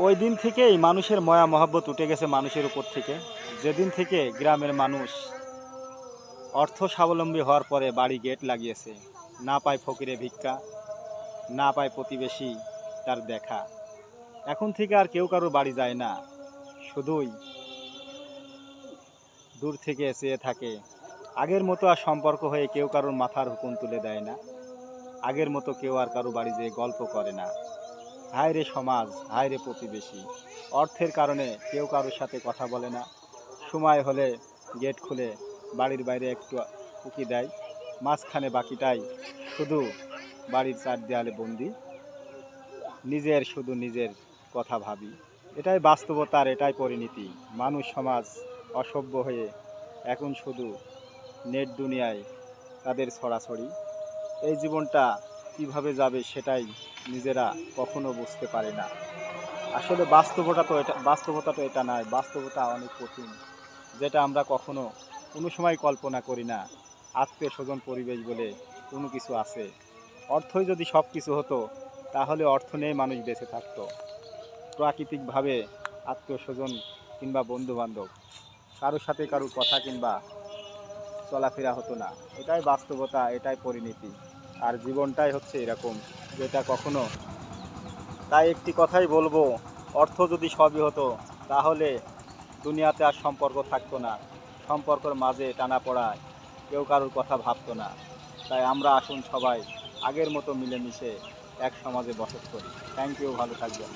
ওই দিন থেকেই মানুষের মায়া মহব্বত উঠে গেছে মানুষের উপর থেকে। যেদিন থেকে গ্রামের মানুষ অর্থ স্বাবলম্বী হওয়ার পরে বাড়ি গেট লাগিয়েছে, না পায় ফকিরে ভিক্ষা, না পায় প্রতিবেশী তার দেখা। এখন থেকে আর কেউ কারোর বাড়ি যায় না, শুধুই দূর থেকে চেয়ে থাকে। আগের মতো আর সম্পর্ক হয়ে কেউ কারোর মাথার হুকুম তুলে দেয় না। আগের মতো কেউ আর কারো বাড়ি যেয়ে গল্প করে না। হায় রে সমাজ, হায় রে প্রতিবেশী, অর্থের কারণে কেউ কারোর সাথে কথা বলে না। সময় হলে গেট খুলে বাড়ির বাইরে একটু উকি দেয়, মাঝখানে বাকিটাই শুধু বাড়ির চার দেয়ালে বন্দি। নিজের শুধু নিজের কথা ভাবি। এটাই বাস্তবতা আর এটাই পরিণতি। মানুষ সমাজ অসভ্য হয়ে এখন শুধু নেট দুনিয়ায় তাদের ছড়াছড়ি। এই জীবনটা কিভাবে যাবে সেটাই নিজেরা কখনো বুঝতে পারে না। আসলে বাস্তবতা তো এটা নয়, বাস্তবতা অনেক কঠিন, যেটা আমরা কখনো কোনো সময় কল্পনা করি না। আত্মীয় স্বজন পরিবেশ বলে কোনো কিছু আছে। অর্থই যদি সব কিছু হতো, তাহলে অর্থ নিয়ে মানুষ বেঁচে থাকতো। প্রাকৃতিকভাবে আত্মীয় স্বজন কিংবা বন্ধু বান্ধব কারোর সাথে কারোর কথা কিংবা চলাফেরা হতো না। এটাই বাস্তবতা, এটাই পরিণতি। আর জীবনটাই হচ্ছে এরকম, যেটা কখনো, তাই একটি কথাই বলবো, অর্থ যদি সবই হতো, তাহলে দুনিয়াতে আর সম্পর্ক থাকতো না। সম্পর্কের মাঝে টানাপোড়ায় কেউ কারোর কথা ভাবতো না। তাই আমরা আসুন সবাই আগের মতো মিলেমিশে এক সমাজে বসত করি। থ্যাংক ইউ, ভালো থাকবেন।